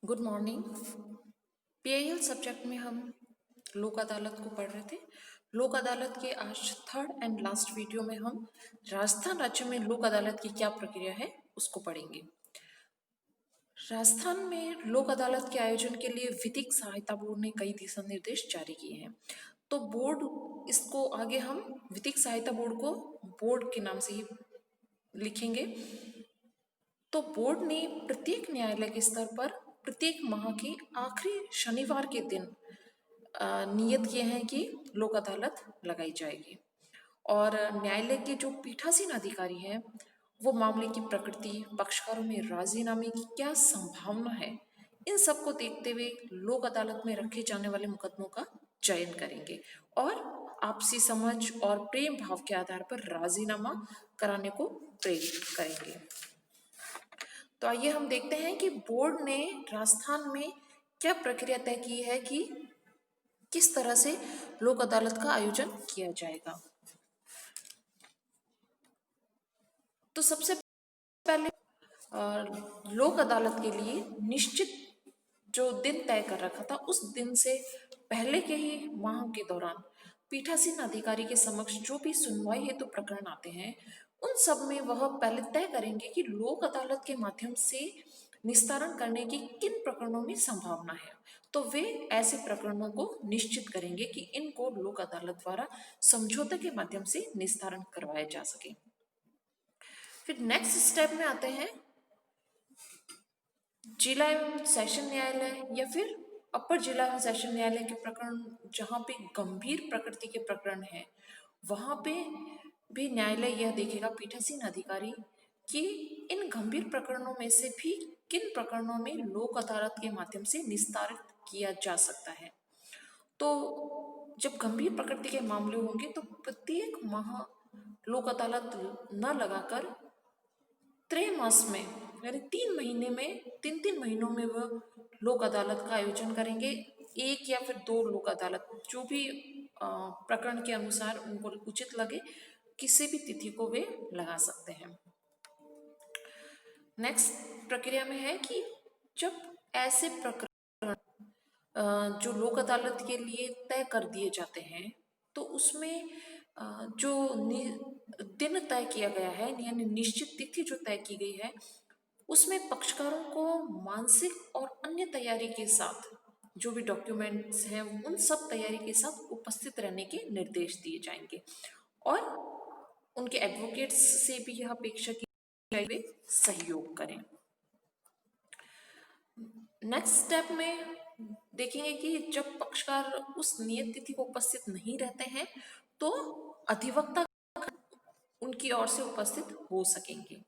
Good morning. PIL subject में हम लोक अदालत को पढ़ रहे थे। लोक अदालत के आज थर्ड एंड लास्ट वीडियो में हम राजस्थान राज्य में लोक अदालत की क्या प्रक्रिया है उसको पढ़ेंगे। राजस्थान में लोक अदालत के आयोजन के लिए विधिक सहायता बोर्ड ने कई दिशा निर्देश जारी किए हैं। तो बोर्ड इसको आगे हम विधिक सहायता बोर्ड को बोर्ड के नाम से ही लिखेंगे। तो बोर्ड ने प्रत्येक न्यायालय के स्तर पर प्रत्येक माह के आखिरी शनिवार के दिन नियत किए हैं कि लोक अदालत लगाई जाएगी। और न्यायालय के जो पीठासीन अधिकारी हैं वो मामले की प्रकृति, पक्षकारों में राजीनामे की क्या संभावना है, इन सब को देखते हुए लोक अदालत में रखे जाने वाले मुकदमों का चयन करेंगे और आपसी समझ और प्रेम भाव के आधार पर राजीनामा कराने को प्रेरित करेंगे। तो आइए हम देखते हैं कि बोर्ड ने राजस्थान में क्या प्रक्रिया तय की है कि किस तरह से लोक अदालत का आयोजन किया जाएगा। तो सबसे पहले लोक अदालत के लिए निश्चित जो दिन तय कर रखा था उस दिन से पहले के ही माह के दौरान पीठासीन अधिकारी के समक्ष जो भी सुनवाई हेतु प्रकरण आते हैं उन सब में वह पहले तय करेंगे कि लोक अदालत के माध्यम से निस्तारण करने की किन प्रकरणों में संभावना है। तो वे ऐसे प्रकरणों को निश्चित करेंगे कि इनको लोक अदालत द्वारा समझौते के माध्यम से निस्तारण करवाया जा सके। फिर नेक्स्ट स्टेप में आते हैं जिला एवं सेशन न्यायालय या फिर अपर जिला एवं सेशन न्यायालय के प्रकरण जहाँ पे गंभीर प्रकृति के प्रकरण हैं वहाँ पे भी न्यायालय यह देखेगा पीठासीन अधिकारी कि इन गंभीर प्रकरणों में से भी किन प्रकरणों में लोक अदालत के माध्यम से निस्तारित किया जा सकता है। तो जब गंभीर प्रकृति के मामले होंगे तो प्रत्येक माह लोक अदालत न लगाकर त्रैमास में यानी 3 महीने में 3 महीनों में वह लोक अदालत का आयोजन करेंगे। एक या फिर 2 लोक अदालत जो भी प्रकरण के अनुसार उनको उचित लगे किसी भी तिथि को वे लगा सकते हैं। नेक्स्ट प्रक्रिया में है कि जब ऐसे प्रकरण जो लोक अदालत के लिए तय कर दिए जाते हैं तो उसमें जो दिन तय किया गया है यानी निश्चित तिथि जो तय की गई है उसमें पक्षकारों को मानसिक और अन्य तैयारी के साथ जो भी डॉक्यूमेंट्स हैं उन सब तैयारी के साथ उपस्थित रहने के निर्देश दिए जाएंगे और उनके एडवोकेट्स से भी यह अपेक्षा की जाएगी सहयोग करें। नेक्स्ट स्टेप में देखेंगे कि जब पक्षकार उस नियत तिथि को उपस्थित नहीं रहते हैं तो अधिवक्ता उनकी ओर से उपस्थित हो सकेंगे।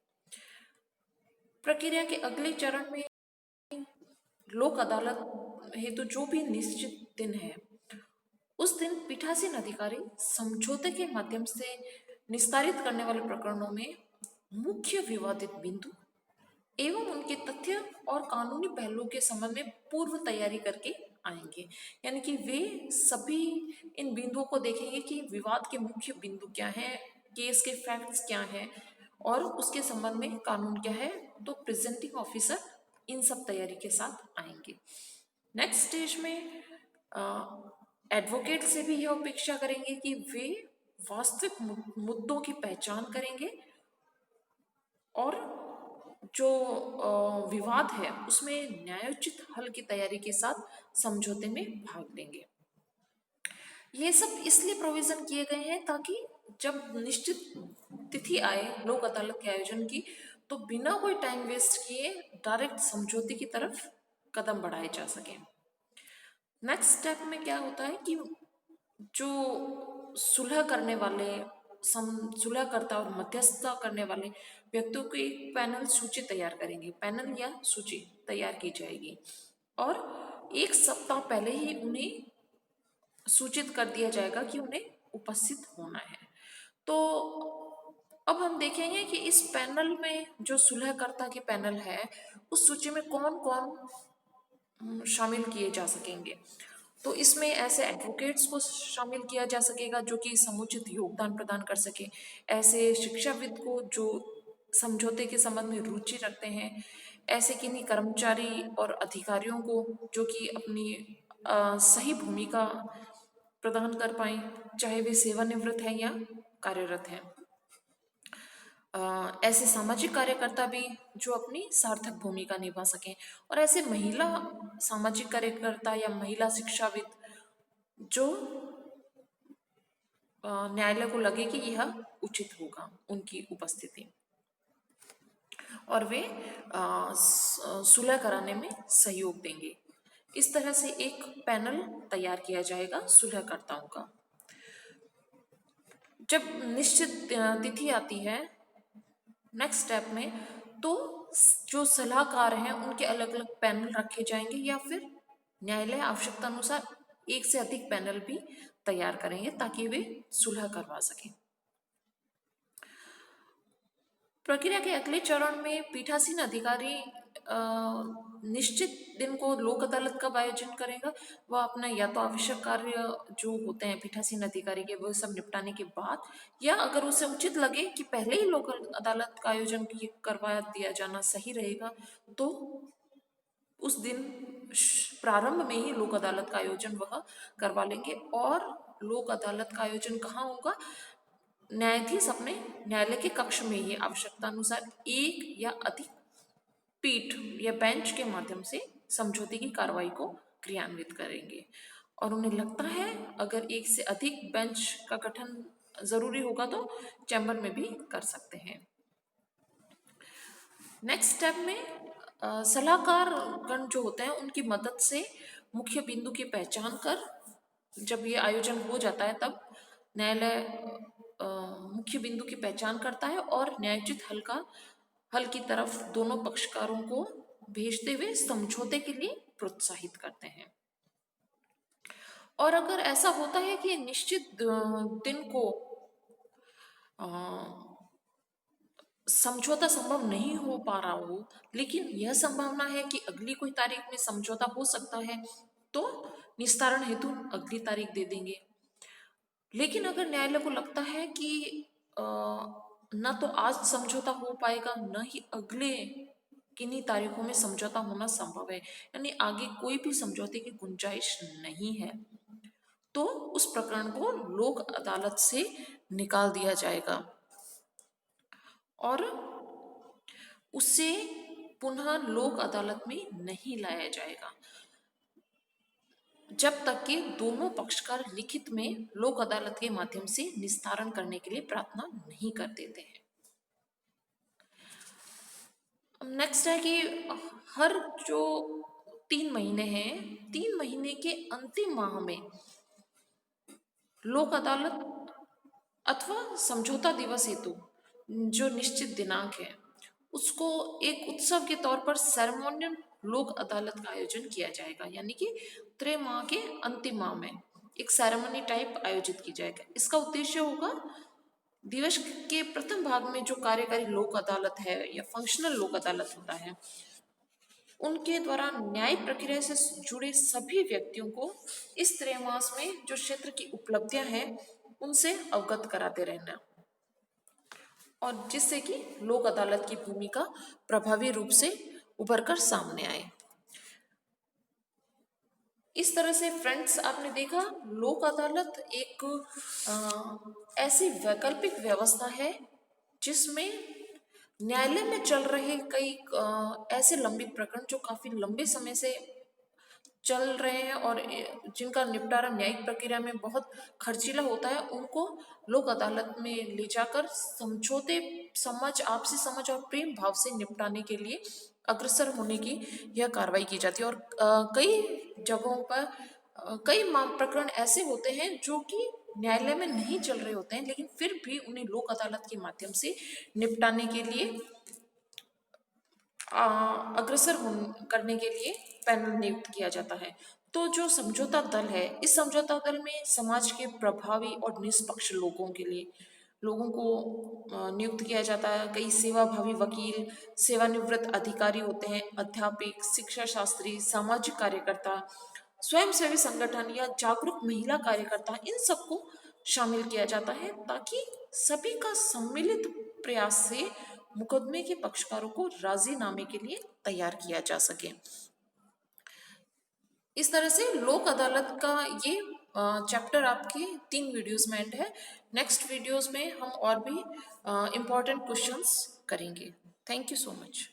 प्रक्रिया के अगले चरण में लोक अदालत हेतु जो भी निश्चित दिन है उस दिन पीठासीन अधिकारी समझौते के माध्यम से निस्तारित करने वाले प्रकरणों में मुख्य विवादित बिंदु एवं उनके तथ्य और कानूनी पहलुओं के संबंध में पूर्व तैयारी करके आएंगे। यानी कि वे सभी इन बिंदुओं को देखेंगे कि विवाद के मुख्य बिंदु क्या हैं, केस के फैक्ट्स क्या हैं और उसके संबंध में कानून क्या है। तो प्रेजेंटिंग ऑफिसर इन सब तैयारी के साथ आएंगे। नेक्स्ट स्टेज में एडवोकेट से भी यह अपेक्षा करेंगे कि वे वास्तविक मुद्दों की पहचान करेंगे और जो विवाद है उसमें न्यायोचित हल की तैयारी के साथ समझौते में भाग लेंगे। ये सब इसलिए प्रोविजन किए गए हैं ताकि जब निश्चित तिथि आए लोक अदालत के आयोजन की तो बिना कोई टाइम वेस्ट किए डायरेक्ट समझौते की तरफ कदम बढ़ाए जा सके। नेक्स्ट स्टेप में क्या होता है कि जो सुलह करने वाले सुलहकर्ता और मध्यस्थता करने वाले व्यक्तियों की एक पैनल सूची तैयार करेंगे। पैनल या सूची तैयार की जाएगी और 1 सप्ताह पहले ही उन्हें सूचित कर दिया जाएगा कि उन्हें उपस्थित होना है। तो अब हम देखेंगे कि इस पैनल में जो सुलहकर्ता की पैनल है उस सूची में कौन कौन शामिल किए जा सकेंगे। तो इसमें ऐसे एडवोकेट्स को शामिल किया जा सकेगा जो कि समुचित योगदान प्रदान कर सके, ऐसे शिक्षाविद को जो समझौते के संबंध में रुचि रखते हैं, ऐसे किन्हीं कर्मचारी और अधिकारियों को जो कि अपनी सही भूमिका प्रदान कर पाएं, चाहे वे सेवानिवृत्त हैं या कार्यरत हैं। ऐसे सामाजिक कार्यकर्ता भी जो अपनी सार्थक भूमिका निभा सकें, और ऐसे महिला सामाजिक कार्यकर्ता या महिला शिक्षाविद जो न्यायालय को लगे कि यह उचित होगा उनकी उपस्थिति, और वे सुलह कराने में सहयोग देंगे। इस तरह से एक पैनल तैयार किया जाएगा सुलहकर्ताओं का। जब निश्चित तिथि आती है नेक्स्ट स्टेप में, तो जो सलाहकार हैं उनके अलग अलग पैनल रखे जाएंगे, या फिर न्यायालय आवश्यकता अनुसार एक से अधिक पैनल भी तैयार करेंगे ताकि वे सुलह करवा सकें। प्रक्रिया के अगले चरण में पीठासीन अधिकारी निश्चित दिन को लोक अदालत कब आयोजन करेगा, वह अपना या तो आवश्यक कार्य जो होते हैं पीठासीन अधिकारी के वो सब निपटाने के बाद, या अगर उसे उचित लगे कि पहले ही लोक अदालत का आयोजन करवा दिया जाना सही रहेगा, तो उस दिन प्रारंभ में ही लोक अदालत का आयोजन वह करवा लेंगे। और लोक अदालत का आयोजन कहाँ होगा? न्यायाधीश अपने न्यायालय के कक्ष में ही आवश्यकता अनुसार एक या अधिक पीठ या बेंच के माध्यम से समझौते की कार्रवाई को क्रियान्वित करेंगे। और उन्हें लगता है अगर एक से अधिक बेंच का गठन जरूरी होगा तो चैम्बर में भी कर सकते हैं। नेक्स्ट स्टेप में सलाहकार गण जो होते हैं उनकी मदद से मुख्य बिंदु की पहचान कर, जब ये आयोजन हो जाता है तब न्यायालय मुख्य बिंदु की पहचान करता है और न्यायोचित हल की तरफ दोनों पक्षकारों को भेजते हुए समझौते के लिए प्रोत्साहित करते हैं। और अगर ऐसा होता है कि निश्चित दिन को समझौता संभव नहीं हो पा रहा हो, लेकिन यह संभावना है कि अगली कोई तारीख में समझौता हो सकता है, तो निस्तारण हेतु अगली तारीख दे देंगे। लेकिन अगर न्यायालय को लगता है कि न तो आज समझौता हो पाएगा, न ही अगले किन्हीं तारीखों में समझौता होना संभव है, यानी आगे कोई भी समझौते की गुंजाइश नहीं है, तो उस प्रकरण को लोक अदालत से निकाल दिया जाएगा और उसे पुनः लोक अदालत में नहीं लाया जाएगा जब तक कि दोनों पक्षकार लिखित में लोक अदालत के माध्यम से निस्तारण करने के लिए प्रार्थना नहीं कर देते हैं। नेक्स्ट है कि हर जो 3 महीने हैं, 3 महीने के अंतिम माह में लोक अदालत अथवा समझौता दिवस हेतु जो निश्चित दिनांक है उसको एक उत्सव के तौर पर सेरेमोनियल लोक अदालत का आयोजन किया जाएगा, यानी कि त्रैमाह के अंतिम माह में एक सेरेमनी टाइप आयोजित की जाएगा। इसका उद्देश्य होगा दिवस के प्रथम भाग में जो कार्यकारी लोक अदालत है या फंक्शनल लोक अदालत होता है, उनके द्वारा न्याय प्रक्रिया से जुड़े सभी व्यक्तियों को इस त्रैमास में जो क्षेत्र की उपलब्धियां हैं उनसे अवगत कराते रहना, और जिससे कि लोक अदालत की भूमिका प्रभावी रूप से उभर कर सामने आए। इस तरह से फ्रेंड्स आपने देखा लोक अदालत एक ऐसी वैकल्पिक व्यवस्था है जिसमें न्यायालय में चल रहे कई ऐसे लंबित प्रकरण जो काफी लंबे समय से चल रहे हैं और जिनका निपटारा न्यायिक प्रक्रिया में बहुत खर्चीला होता है, उनको लोक अदालत में ले जाकर समझौते आपसी समझ और प्रेम भाव से निपटाने के लिए अग्रसर होने की यह कार्रवाई की जाती है। और कई जगहों पर कई प्रकरण ऐसे होते हैं जो कि न्यायालय में नहीं चल रहे होते हैं, लेकिन फिर भी उन्हें लोक अदालत के माध्यम से निपटाने के लिए अग्रसर करने के लिए पैनल नियुक्त किया जाता है। तो जो समझौता दल है, इस समझौता दल में समाज के प्रभावी और निष्पक्ष लोगों को नियुक्त किया जाता है। कई सेवाभावी वकील, सेवानिवृत्त अधिकारी होते हैं, अध्यापक, शिक्षा शास्त्री, सामाजिक कार्यकर्ता, स्वयंसेवी संगठन या जागरूक महिला कार्यकर्ता, इन सबको शामिल किया जाता है ताकि सभी का सम्मिलित प्रयास से मुकदमे के पक्षकारों को राजीनामे के लिए तैयार किया जा सके। इस तरह से लोक अदालत का ये चैप्टर आपके 3 वीडियोस में एंड है। नेक्स्ट वीडियोस में हम और भी इम्पोर्टेंट क्वेश्चंस करेंगे। Thank you so much.